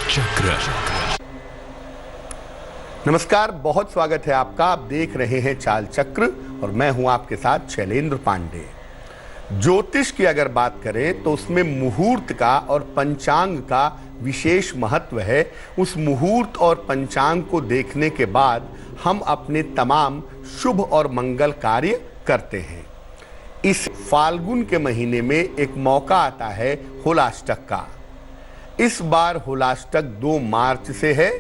चक्र। नमस्कार, बहुत स्वागत है आपका। आप देख रहे हैं चाल चक्र और मैं हूं आपके साथ शैलेंद्र पांडे। ज्योतिष की अगर बात करें तो उसमें मुहूर्त का और पंचांग का विशेष महत्व है। उस मुहूर्त और पंचांग को देखने के बाद हम अपने तमाम शुभ और मंगल कार्य करते हैं। इस फाल्गुन के महीने में एक मौका आता है होलाष्टक का। इस बार होलाष्टक 2 मार्च से है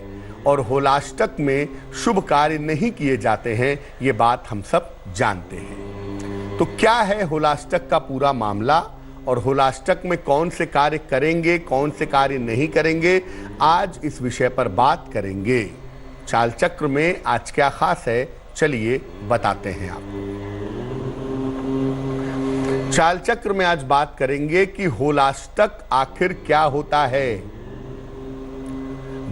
और होलाष्टक में शुभ कार्य नहीं किए जाते हैं, ये बात हम सब जानते हैं। तो क्या है होलाष्टक का पूरा मामला और होलाष्टक में कौन से कार्य करेंगे, कौन से कार्य नहीं करेंगे, आज इस विषय पर बात करेंगे। चाल चक्र में आज क्या खास है, चलिए बताते हैं आपको। चाल चक्र में आज बात करेंगे कि होलाष्टक आखिर क्या होता है।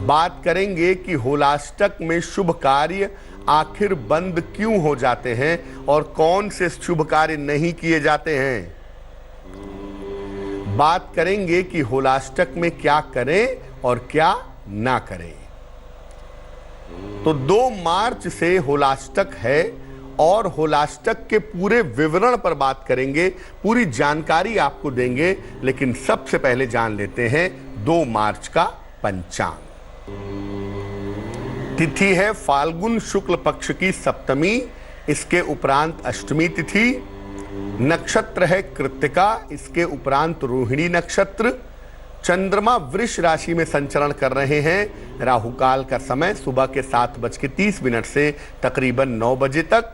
बात करेंगे कि होलाष्टक में शुभ कार्य आखिर बंद क्यों हो जाते हैं और कौन से शुभ कार्य नहीं किए जाते हैं। बात करेंगे कि होलाष्टक में क्या करें और क्या ना करें। तो 2 मार्च से होलाष्टक है और होलाष्टक के पूरे विवरण पर बात करेंगे, पूरी जानकारी आपको देंगे। लेकिन सबसे पहले जान लेते हैं 2 मार्च का पंचांग। तिथि है फाल्गुन शुक्ल पक्ष की सप्तमी, इसके उपरांत अष्टमी तिथि। नक्षत्र है कृत्तिका, इसके उपरांत रोहिणी नक्षत्र। चंद्रमा वृष राशि में संचरण कर रहे हैं। राहुकाल का समय सुबह के 7:30 से तकरीबन 9 बजे तक।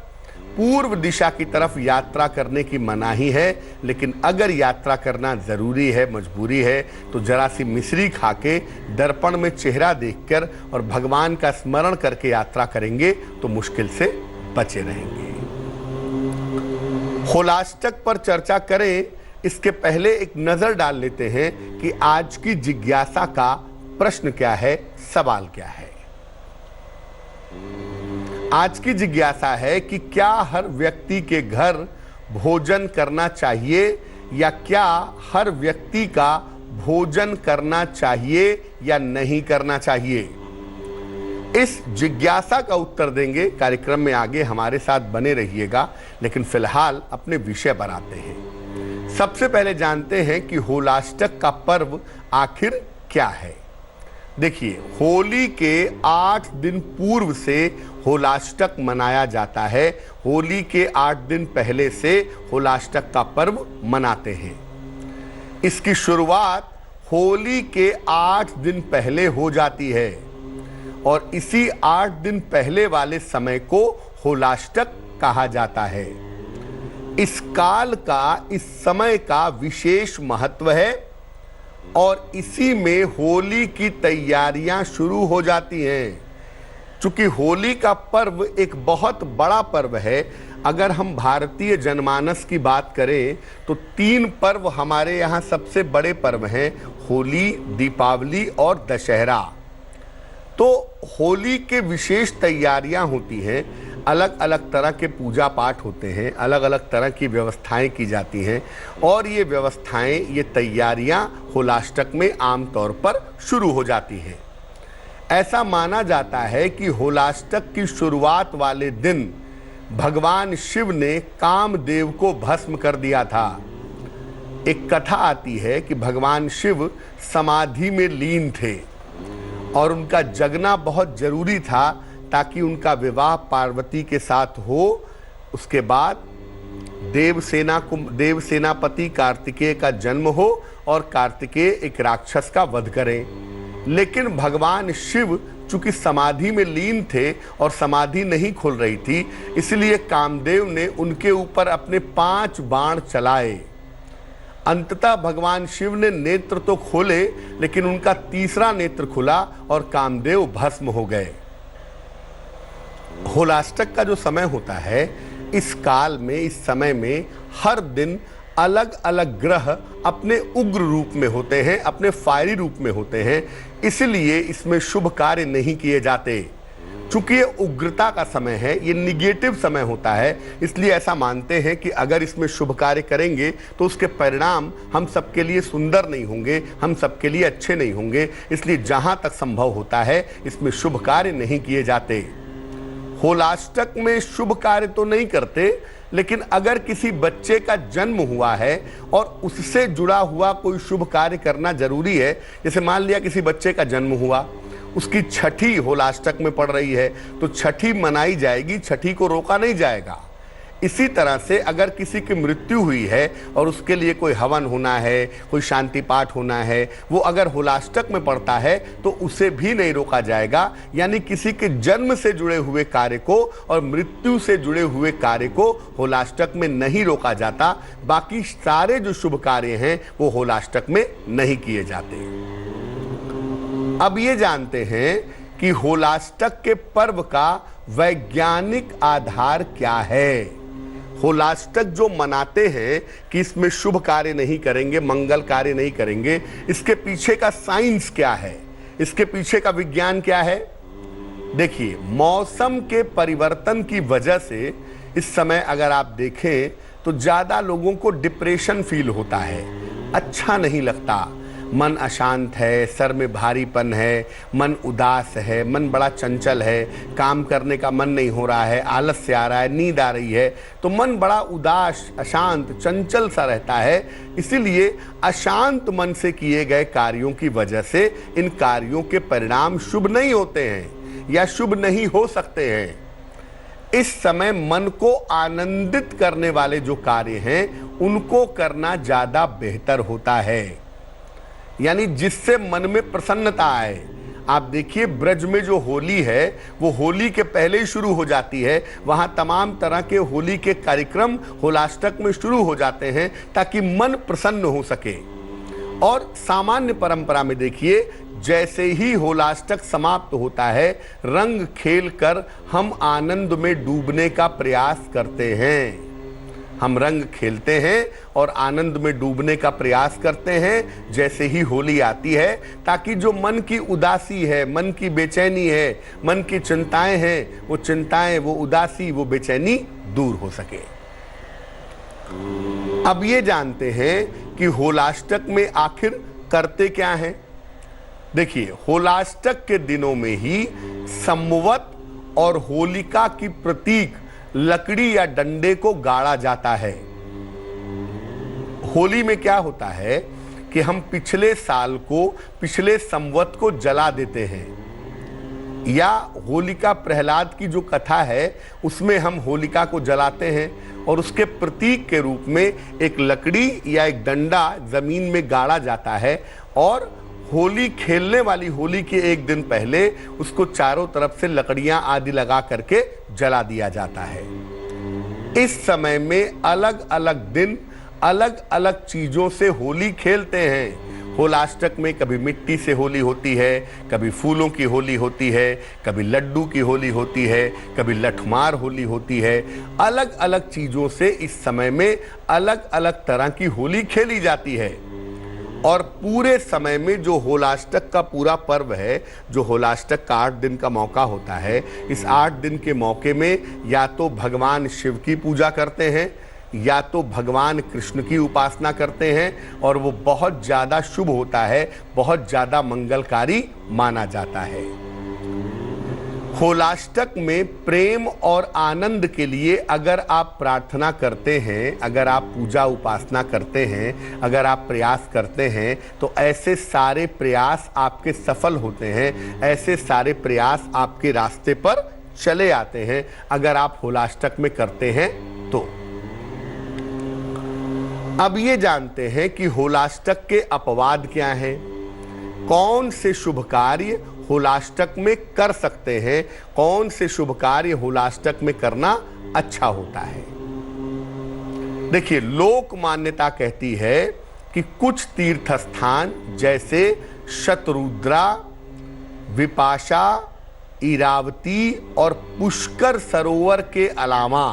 पूर्व दिशा की तरफ यात्रा करने की मनाही है, लेकिन अगर यात्रा करना जरूरी है, मजबूरी है, तो जरा सी मिश्री खा के दर्पण में चेहरा देखकर और भगवान का स्मरण करके यात्रा करेंगे तो मुश्किल से बचे रहेंगे। होलाष्टक पर चर्चा करें इसके पहले एक नजर डाल लेते हैं कि आज की जिज्ञासा का प्रश्न क्या है, सवाल क्या है। आज की जिज्ञासा है कि क्या हर व्यक्ति के घर भोजन करना चाहिए या क्या हर व्यक्ति का भोजन करना चाहिए या नहीं करना चाहिए। इस जिज्ञासा का उत्तर देंगे। कार्यक्रम में आगे हमारे साथ बने रहिएगा, लेकिन फिलहाल अपने विषय पर आते हैं। सबसे पहले जानते हैं कि होलाष्टक का पर्व आखिर क्या है। देखिए, होली के 8 दिन पूर्व से होलाष्टक मनाया जाता है। होली के 8 दिन पहले से होलाष्टक का पर्व मनाते हैं। इसकी शुरुआत होली के 8 दिन पहले हो जाती है और इसी 8 दिन पहले वाले समय को होलाष्टक कहा जाता है। इस काल का, इस समय का विशेष महत्व है और इसी में होली की तैयारियां शुरू हो जाती हैं। चूंकि होली का पर्व एक बहुत बड़ा पर्व है। अगर हम भारतीय जनमानस की बात करें तो 3 पर्व हमारे यहाँ सबसे बड़े पर्व हैं, होली, दीपावली और दशहरा। तो होली के विशेष तैयारियां होती हैं, अलग अलग तरह के पूजा पाठ होते हैं, अलग अलग तरह की व्यवस्थाएं की जाती हैं और ये व्यवस्थाएं, ये तैयारियां होलाष्टक में आमतौर पर शुरू हो जाती हैं। ऐसा माना जाता है कि होलाष्टक की शुरुआत वाले दिन भगवान शिव ने कामदेव को भस्म कर दिया था। एक कथा आती है कि भगवान शिव समाधि में लीन थे और उनका जगना बहुत जरूरी था ताकि उनका विवाह पार्वती के साथ हो। उसके बाद देव सेनापति कार्तिकेय का जन्म हो और कार्तिकेय एक राक्षस का वध करें। लेकिन भगवान शिव चूंकि समाधि में लीन थे और समाधि नहीं खुल रही थी, इसलिए कामदेव ने उनके ऊपर अपने 5 बाण चलाए। अंततः भगवान शिव ने नेत्र तो खोले, लेकिन उनका तीसरा नेत्र खुला और कामदेव भस्म हो गए। होलाष्टक का जो समय होता है, इस काल में, इस समय में हर दिन अलग अलग ग्रह अपने उग्र रूप में होते हैं, अपने फायरी रूप में होते हैं। इसलिए इसमें शुभ कार्य नहीं किए जाते। चूंकि ये उग्रता का समय है, ये निगेटिव समय होता है, इसलिए ऐसा मानते हैं कि अगर इसमें शुभ कार्य करेंगे तो उसके परिणाम हम सबके लिए सुंदर नहीं होंगे, हम सबके लिए अच्छे नहीं होंगे। इसलिए जहां तक संभव होता है इसमें शुभ कार्य नहीं किए जाते। होलाष्टक में शुभ कार्य तो नहीं करते, लेकिन अगर किसी बच्चे का जन्म हुआ है और उससे जुड़ा हुआ कोई शुभ कार्य करना जरूरी है, जैसे मान लिया किसी बच्चे का जन्म हुआ, उसकी छठी होलाष्टक में पड़ रही है तो छठी मनाई जाएगी, छठी को रोका नहीं जाएगा। इसी तरह से अगर किसी की मृत्यु हुई है और उसके लिए कोई हवन होना है, कोई शांति पाठ होना है, वो अगर होलाष्टक में पड़ता है तो उसे भी नहीं रोका जाएगा। यानी किसी के जन्म से जुड़े हुए कार्य को और मृत्यु से जुड़े हुए कार्य को होलाष्टक में नहीं रोका जाता। बाकी सारे जो शुभ कार्य हैं वो होलाष्टक में नहीं किए जाते। अब ये जानते हैं कि होलाष्टक के पर्व का वैज्ञानिक आधार क्या है। होलाष्टक जो मनाते हैं कि इसमें शुभ कार्य नहीं करेंगे, मंगल कार्य नहीं करेंगे, इसके पीछे का साइंस क्या है, इसके पीछे का विज्ञान क्या है? देखिए, मौसम के परिवर्तन की वजह से इस समय अगर आप देखें तो ज्यादा लोगों को डिप्रेशन फील होता है, अच्छा नहीं लगता, मन अशांत है, सर में भारीपन है, मन उदास है, मन बड़ा चंचल है, काम करने का मन नहीं हो रहा है, आलस्य आ रहा है, नींद आ रही है, तो मन बड़ा उदास, अशांत, चंचल सा रहता है। इसीलिए अशांत मन से किए गए कार्यों की वजह से इन कार्यों के परिणाम शुभ नहीं होते हैं या शुभ नहीं हो सकते हैं। इस समय मन को आनंदित करने वाले जो कार्य हैं उनको करना ज्यादा बेहतर होता है, यानी जिससे मन में प्रसन्नता आए। आप देखिए, ब्रज में जो होली है वो होली के पहले ही शुरू हो जाती है। वहां तमाम तरह के होली के कार्यक्रम होलाष्टक में शुरू हो जाते हैं ताकि मन प्रसन्न हो सके। और सामान्य परंपरा में देखिए, जैसे ही होलाष्टक समाप्त होता है, रंग खेल कर हम आनंद में डूबने का प्रयास करते हैं। हम रंग खेलते हैं और आनंद में डूबने का प्रयास करते हैं जैसे ही होली आती है, ताकि जो मन की उदासी है, मन की बेचैनी है, मन की चिंताएं हैं, वो चिंताएं, वो उदासी, वो बेचैनी दूर हो सके। अब ये जानते हैं कि होलाष्टक में आखिर करते क्या हैं। देखिए, होलाष्टक के दिनों में ही संवत और होलिका की प्रतीक लकड़ी या डंडे को गाड़ा जाता है। होली में क्या होता है कि हम पिछले साल को, पिछले संवत को जला देते हैं, या होलिका प्रहलाद की जो कथा है उसमें हम होलिका को जलाते हैं और उसके प्रतीक के रूप में एक लकड़ी या एक डंडा जमीन में गाड़ा जाता है और होली खेलने वाली होली के एक दिन पहले उसको चारों तरफ से लकड़ियां आदि लगा करके जला दिया जाता है। इस समय में अलग अलग दिन अलग अलग चीजों से होली खेलते हैं। होलाष्टक में कभी मिट्टी से होली होती है, कभी फूलों की होली होती है, कभी लड्डू की होली होती है, कभी लठमार होली होती है। अलग अलग चीजों से इस समय में अलग अलग तरह की होली खेली जाती है। और पूरे समय में जो होलाष्टक का पूरा पर्व है, जो होलाष्टक का 8 दिन का मौका होता है, इस 8 दिन के मौके में या तो भगवान शिव की पूजा करते हैं या तो भगवान कृष्ण की उपासना करते हैं, और वो बहुत ज़्यादा शुभ होता है, बहुत ज़्यादा मंगलकारी माना जाता है। होलाष्टक में प्रेम और आनंद के लिए अगर आप प्रार्थना करते हैं, अगर आप पूजा उपासना करते हैं, अगर आप प्रयास करते हैं, तो ऐसे सारे प्रयास आपके सफल होते हैं, ऐसे सारे प्रयास आपके रास्ते पर चले आते हैं अगर आप होलाष्टक में करते हैं तो। अब ये जानते हैं कि होलाष्टक के अपवाद क्या हैं, कौन से शुभ कार्य होलाष्टक में कर सकते हैं, कौन से शुभ कार्य होलाष्टक में करना अच्छा होता है। देखिए, लोक मान्यता कहती है कि कुछ तीर्थ स्थान जैसे शतरुद्रा, विपाशा, इरावती और पुष्कर सरोवर के अलावा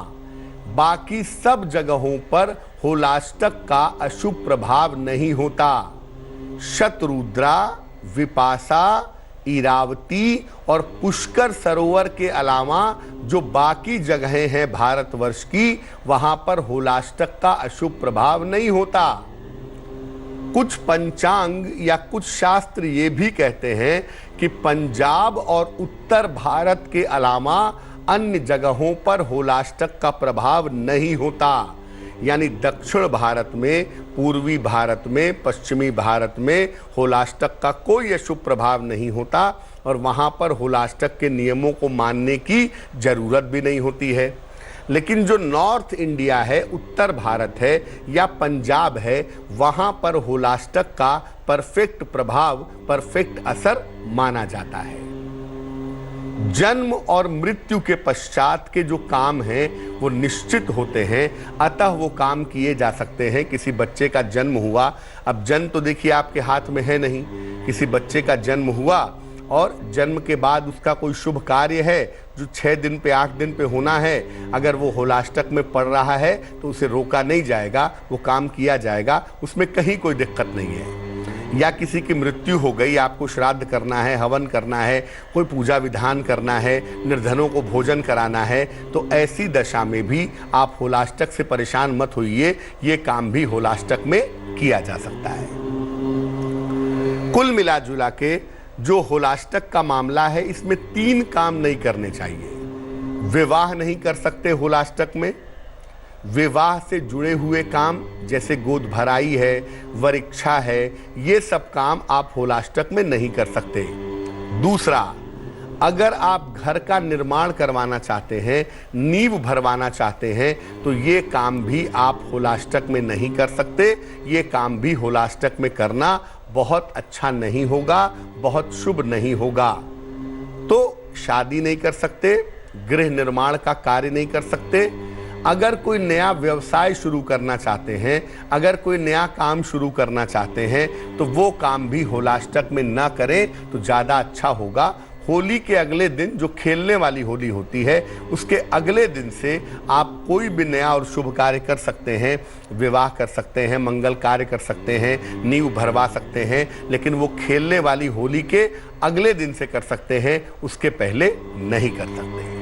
बाकी सब जगहों पर होलाष्टक का अशुभ प्रभाव नहीं होता। शतरुद्रा, विपाशा, इरावती और पुष्कर सरोवर के अलावा जो बाकी जगहें हैं भारतवर्ष की, वहां पर होलाष्टक का अशुभ प्रभाव नहीं होता। कुछ पंचांग या कुछ शास्त्र ये भी कहते हैं कि पंजाब और उत्तर भारत के अलावा अन्य जगहों पर होलाष्टक का प्रभाव नहीं होता। यानी दक्षिण भारत में, पूर्वी भारत में, पश्चिमी भारत में होलाष्टक का कोई अशुभ प्रभाव नहीं होता और वहां पर होलाष्टक के नियमों को मानने की जरूरत भी नहीं होती है। लेकिन जो नॉर्थ इंडिया है, उत्तर भारत है या पंजाब है, वहां पर होलाष्टक का परफेक्ट प्रभाव, परफेक्ट असर माना जाता है। जन्म और मृत्यु के पश्चात के जो काम हैं वो निश्चित होते हैं, अतः वो काम किए जा सकते हैं। किसी बच्चे का जन्म हुआ, अब जन्म तो देखिए आपके हाथ में है नहीं, किसी बच्चे का जन्म हुआ और जन्म के बाद उसका कोई शुभ कार्य है जो 6 दिन पे 8 दिन पे होना है, अगर वो होलाष्टक में पड़ रहा है तो उसे रोका नहीं जाएगा, वो काम किया जाएगा, उसमें कहीं कोई दिक्कत नहीं है। या किसी की मृत्यु हो गई, आपको श्राद्ध करना है, हवन करना है, कोई पूजा विधान करना है, निर्धनों को भोजन कराना है, तो ऐसी दशा में भी आप होलाष्टक से परेशान मत होइए, ये काम भी होलाष्टक में किया जा सकता है। कुल मिला जुला के जो होलाष्टक का मामला है, इसमें 3 काम नहीं करने चाहिए। विवाह नहीं कर सकते होलाष्टक में, विवाह से जुड़े हुए काम जैसे गोद भराई है, वरीक्षा है, ये सब काम आप होलाष्टक में नहीं कर सकते। दूसरा, अगर आप घर का निर्माण करवाना चाहते हैं, नींव भरवाना चाहते हैं, तो ये काम भी आप होलाष्टक में नहीं कर सकते। ये काम भी होलाष्टक में करना बहुत अच्छा नहीं होगा, बहुत शुभ नहीं होगा। तो शादी नहीं कर सकते, गृह निर्माण का कार्य नहीं कर सकते। अगर कोई नया व्यवसाय शुरू करना चाहते हैं, अगर कोई नया काम शुरू करना चाहते हैं, तो वो काम भी होलाष्टक में ना करें तो ज़्यादा अच्छा होगा। होली के अगले दिन, जो खेलने वाली होली होती है, उसके अगले दिन से आप कोई भी नया और शुभ कार्य कर सकते हैं, विवाह कर सकते हैं, मंगल कार्य कर सकते हैं, नींव भरवा सकते हैं, लेकिन वो खेलने वाली होली के अगले दिन से कर सकते हैं, उसके पहले नहीं कर सकते।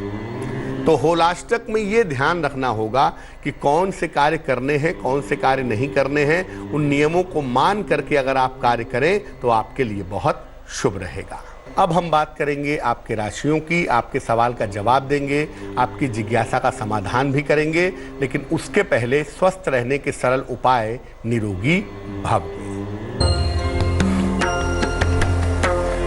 तो होलाष्टक में ये ध्यान रखना होगा कि कौन से कार्य करने हैं, कौन से कार्य नहीं करने हैं। उन नियमों को मान करके अगर आप कार्य करें तो आपके लिए बहुत शुभ रहेगा। अब हम बात करेंगे आपके राशियों की, आपके सवाल का जवाब देंगे, आपकी जिज्ञासा का समाधान भी करेंगे, लेकिन उसके पहले स्वस्थ रहने के सरल उपाय निरोगी भव।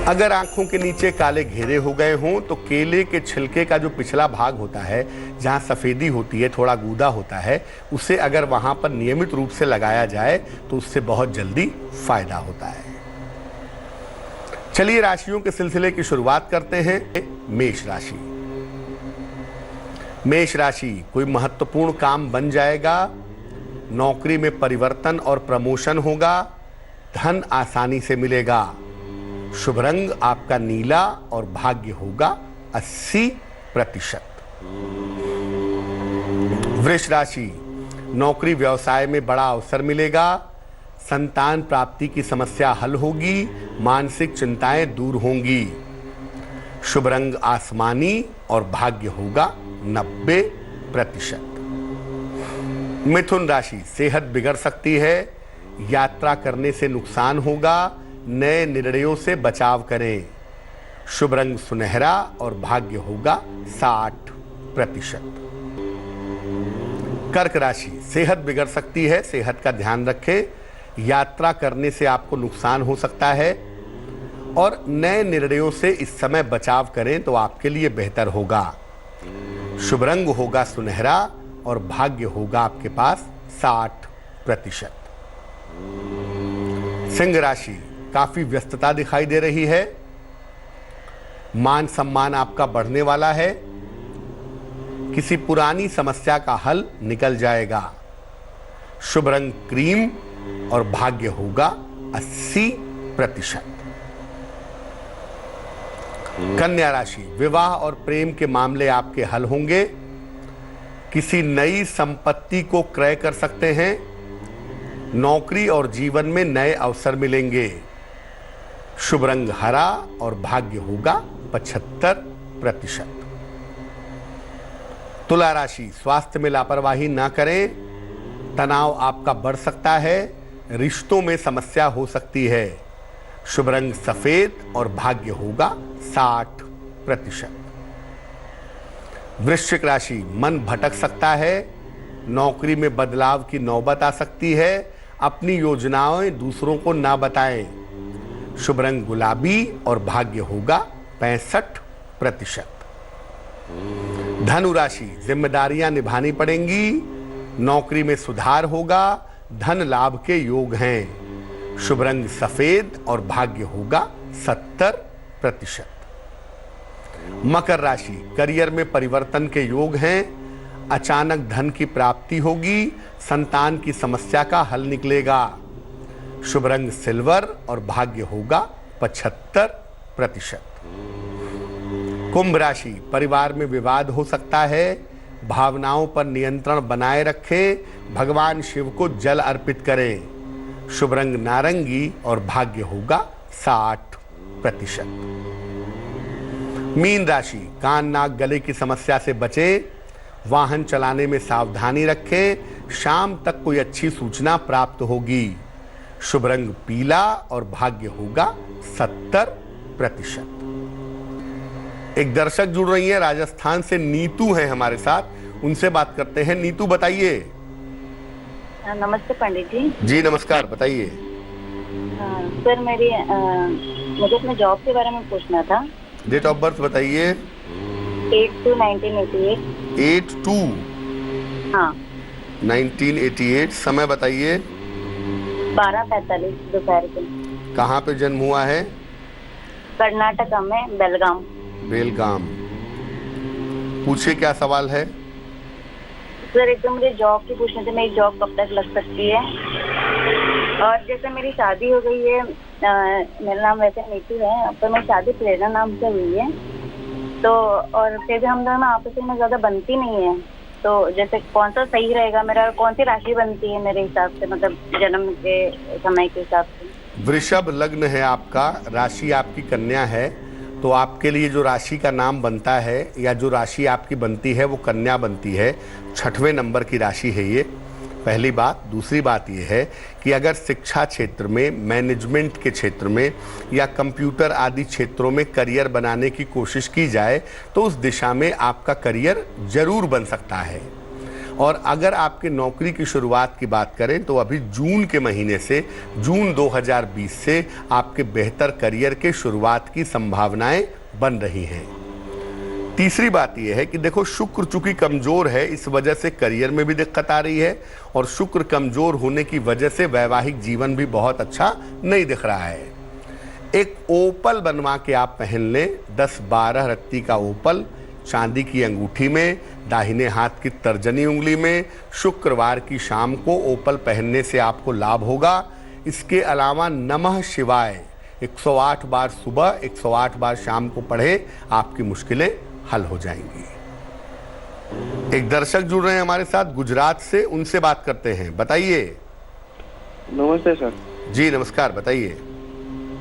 अगर आंखों के नीचे काले घेरे हो गए हों तो केले के छिलके का जो पिछला भाग होता है, जहां सफ़ेदी होती है, थोड़ा गूदा होता है, उसे अगर वहां पर नियमित रूप से लगाया जाए तो उससे बहुत जल्दी फायदा होता है। चलिए राशियों के सिलसिले की शुरुआत करते हैं। मेष राशि। मेष राशि, कोई महत्वपूर्ण काम बन जाएगा, नौकरी में परिवर्तन और प्रमोशन होगा, धन आसानी से मिलेगा, शुभ रंग आपका नीला और भाग्य होगा 80%। वृष राशि, नौकरी व्यवसाय में बड़ा अवसर मिलेगा, संतान प्राप्ति की समस्या हल होगी, मानसिक चिंताएं दूर होंगी, शुभ रंग आसमानी और भाग्य होगा 90%। मिथुन राशि, सेहत बिगड़ सकती है, यात्रा करने से नुकसान होगा, नए निर्णयों से बचाव करें, शुभ रंग सुनहरा और भाग्य होगा 60%। कर्क राशि, सेहत बिगड़ सकती है, सेहत का ध्यान रखें, यात्रा करने से आपको नुकसान हो सकता है और नए निर्णयों से इस समय बचाव करें तो आपके लिए बेहतर होगा, शुभ रंग होगा सुनहरा और भाग्य होगा आपके पास 60%। सिंह राशि, काफी व्यस्तता दिखाई दे रही है, मान सम्मान आपका बढ़ने वाला है, किसी पुरानी समस्या का हल निकल जाएगा, शुभ रंग क्रीम और भाग्य होगा 80%। कन्या राशि, विवाह और प्रेम के मामले आपके हल होंगे, किसी नई संपत्ति को क्रय कर सकते हैं, नौकरी और जीवन में नए अवसर मिलेंगे, शुभ रंग हरा और भाग्य होगा 75%। तुला राशि, स्वास्थ्य में लापरवाही ना करें, तनाव आपका बढ़ सकता है, रिश्तों में समस्या हो सकती है। शुभ रंग सफेद और भाग्य होगा 60%। वृश्चिक राशि, मन भटक सकता है, नौकरी में बदलाव की नौबत आ सकती है, अपनी योजनाएं दूसरों को ना बताएं। शुभ रंग गुलाबी और भाग्य होगा 65%। धनु राशि, जिम्मेदारियां निभानी पड़ेंगी, नौकरी में सुधार होगा, धन लाभ के योग हैं। शुभ रंग सफेद और भाग्य होगा 70%। मकर राशि, करियर में परिवर्तन के योग हैं, अचानक धन की प्राप्ति होगी, संतान की समस्या का हल निकलेगा। शुभ रंग सिल्वर और भाग्य होगा 75%। कुंभ राशि, परिवार में विवाद हो सकता है, भावनाओं पर नियंत्रण बनाए रखें, भगवान शिव को जल अर्पित करें। शुभ रंग नारंगी और भाग्य होगा 60%। मीन राशि, कान नाक गले की समस्या से बचें, वाहन चलाने में सावधानी रखें, शाम तक कोई अच्छी सूचना प्राप्त होगी। शुभ रंग पीला और भाग्य होगा 70%। एक दर्शक जुड़ रही है राजस्थान से, नीतू है हमारे साथ, उनसे बात करते हैं। नीतू बताइए। नमस्ते पंडित जी। जी नमस्कार, बताइए। सर मुझे अपने जॉब के बारे में पूछना था। डेट ऑफ बर्थ बताइए। 8/2/1988। 8/2 हाँ 1988। समय बताइए। 12:45 दोपहर को। कहाँ पे जन्म हुआ है? कर्नाटका में, बेलगाम। बेलगाम। पूछिए क्या सवाल है। सर एक तो मुझे जॉब की पूछना थी, मेरी जॉब कब तक लग सकती है, और जैसे मेरी शादी हो गई है, मेरा नाम वैसे नीतू है, पर मेरी शादी प्रेरणा नाम से हुई है, तो और फिर भी हम दोनों आपस में ज्यादा बनती नहीं है, तो जैसे कौन सा सही रहेगा, मेरा कौन सी राशि बनती है मेरे हिसाब से, मतलब जन्म के समय के हिसाब से? वृषभ लग्न है आपका, राशि आपकी कन्या है, तो आपके लिए जो राशि का नाम बनता है या जो राशि आपकी बनती है वो कन्या बनती है। 6वें नंबर की राशि है ये, पहली बात। दूसरी बात ये है कि अगर शिक्षा क्षेत्र में, मैनेजमेंट के क्षेत्र में या कंप्यूटर आदि क्षेत्रों में करियर बनाने की कोशिश की जाए तो उस दिशा में आपका करियर जरूर बन सकता है। और अगर आपके नौकरी की शुरुआत की बात करें तो अभी जून के महीने से, जून 2020 से आपके बेहतर करियर के शुरुआत की संभावनाएं बन रही हैं। तीसरी बात यह है कि देखो, शुक्र चूंकि कमजोर है, इस वजह से करियर में भी दिक्कत आ रही है, और शुक्र कमजोर होने की वजह से वैवाहिक जीवन भी बहुत अच्छा नहीं दिख रहा है। एक ओपल बनवा के आप पहन लें, 10-12 रत्ती का ओपल, चांदी की अंगूठी में, दाहिने हाथ की तर्जनी उंगली में, शुक्रवार की शाम को ओपल पहनने से आपको लाभ होगा। इसके अलावा नमः शिवाय 108 बार सुबह, 108 बार शाम को पढ़े, आपकी मुश्किलें हल हो जाएंगी। एक दर्शक जुड़ रहे हैं हमारे साथ गुजरात से, उनसे बात करते हैं। बताइए। नमस्ते सर। जी नमस्कार, बताइए।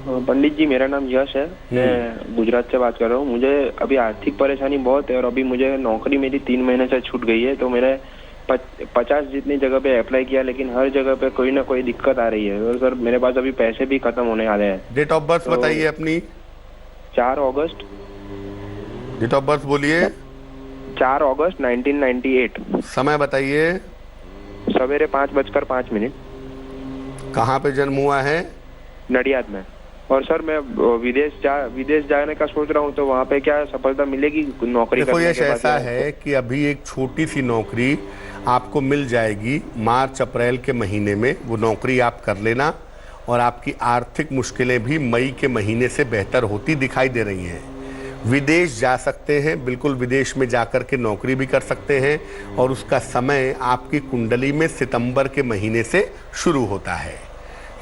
पंडित जी, मेरा नाम यश है, मैं गुजरात से बात कर रहा हूँ। मुझे अभी आर्थिक परेशानी बहुत है, और अभी मुझे नौकरी मेरी 3 महीने से छूट गई है, तो मैंने 50 जितनी जगह पे अप्लाई किया, लेकिन हर जगह पे कोई ना कोई दिक्कत आ रही है, और सर मेरे पास अभी पैसे भी खत्म होने वाले हैं। डेट ऑफ बर्थ बताइए अपनी। 4 अगस्त। डेट ऑफ बर्थ बोलिए। 4 अगस्त 1998। समय बताइए। सवेरे 5:05। कहाँ पे जन्म हुआ है? नडियाद में। और सर मैं विदेश जाने का सोच रहा हूँ, तो वहाँ पे क्या सफलता मिलेगी नौकरी करने के बाद? देखो, ऐसा है कि अभी एक छोटी सी नौकरी आपको मिल जाएगी मार्च अप्रैल के महीने में, वो नौकरी आप कर लेना, और आपकी आर्थिक मुश्किलें भी मई के महीने से बेहतर होती दिखाई दे रही हैं। विदेश जा सकते हैं, बिल्कुल विदेश में जाकर के नौकरी भी कर सकते हैं, और उसका समय आपकी कुंडली में सितंबर के महीने से शुरू होता है।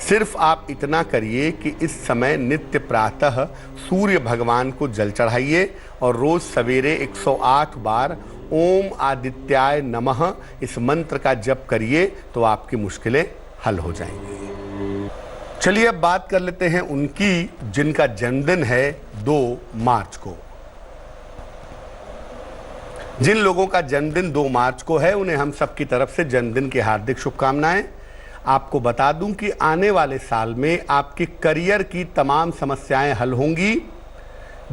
सिर्फ आप इतना करिए कि इस समय नित्य प्रातः सूर्य भगवान को जल चढ़ाइए, और रोज सवेरे 108 बार ओम आदित्याय नमः इस मंत्र का जप करिए, तो आपकी मुश्किलें हल हो जाएंगी। चलिए अब बात कर लेते हैं उनकी जिनका जन्मदिन है 2 मार्च को। जिन लोगों का जन्मदिन 2 मार्च को है उन्हें हम सबकी तरफ से जन्मदिन की हार्दिक शुभकामनाएं। आपको बता दूं कि आने वाले साल में आपके करियर की तमाम समस्याएं हल होंगी।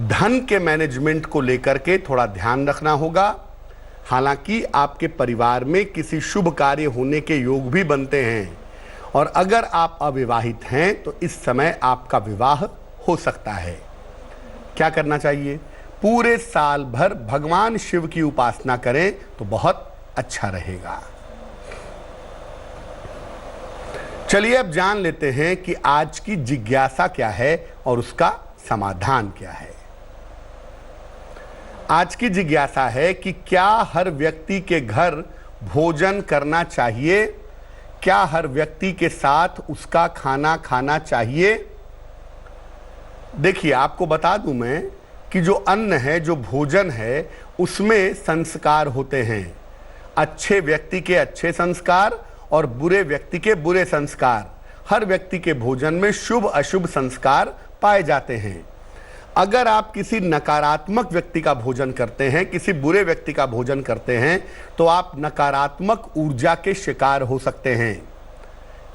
धन के मैनेजमेंट को लेकर के थोड़ा ध्यान रखना होगा। हालांकि आपके परिवार में किसी शुभ कार्य होने के योग भी बनते हैं और अगर आप अविवाहित हैं तो इस समय आपका विवाह हो सकता है। क्या करना चाहिए? पूरे साल भर भगवान शिव की उपासना करें तो बहुत अच्छा रहेगा। चलिए अब जान लेते हैं कि आज की जिज्ञासा क्या है और उसका समाधान क्या है। आज की जिज्ञासा है कि क्या हर व्यक्ति के घर भोजन करना चाहिए? क्या हर व्यक्ति के साथ उसका खाना खाना चाहिए? देखिए, आपको बता दूं मैं कि जो अन्न है, जो भोजन है, उसमें संस्कार होते हैं। अच्छे व्यक्ति के अच्छे संस्कार और बुरे व्यक्ति के बुरे संस्कार। हर व्यक्ति के भोजन में शुभ अशुभ संस्कार पाए जाते हैं। अगर आप किसी नकारात्मक व्यक्ति का भोजन करते हैं, किसी बुरे व्यक्ति का भोजन करते हैं, तो आप नकारात्मक ऊर्जा के शिकार हो सकते हैं।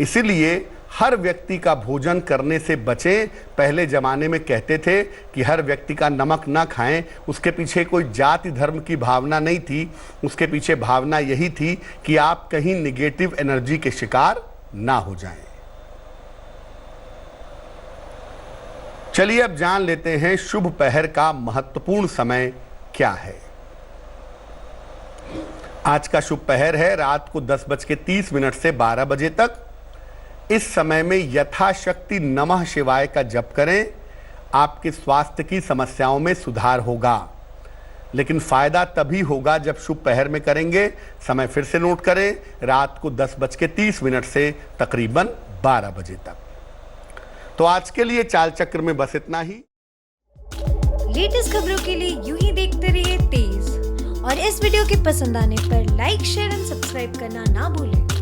इसीलिए हर व्यक्ति का भोजन करने से बचें। पहले जमाने में कहते थे कि हर व्यक्ति का नमक ना खाएं। उसके पीछे कोई जाति धर्म की भावना नहीं थी, उसके पीछे भावना यही थी कि आप कहीं निगेटिव एनर्जी के शिकार ना हो जाएं। चलिए अब जान लेते हैं शुभ पहर का महत्वपूर्ण समय क्या है। आज का शुभ पहर है रात को 10:30 से 12 बजे तक। इस समय में यथाशक्ति नमः शिवाय का जप करें। आपके स्वास्थ्य की समस्याओं में सुधार होगा, लेकिन फायदा तभी होगा जब शुभ पहर में करेंगे। समय फिर से नोट करें, रात को 10:30 से तकरीबन 12 बजे तक। तो आज के लिए चाल चक्र में बस इतना ही। लेटेस्ट खबरों के लिए यूं ही देखते रहिए तेज, और इस वीडियो के पसंद आने पर लाइक, शेयर एंड सब्सक्राइब करना ना भूलें।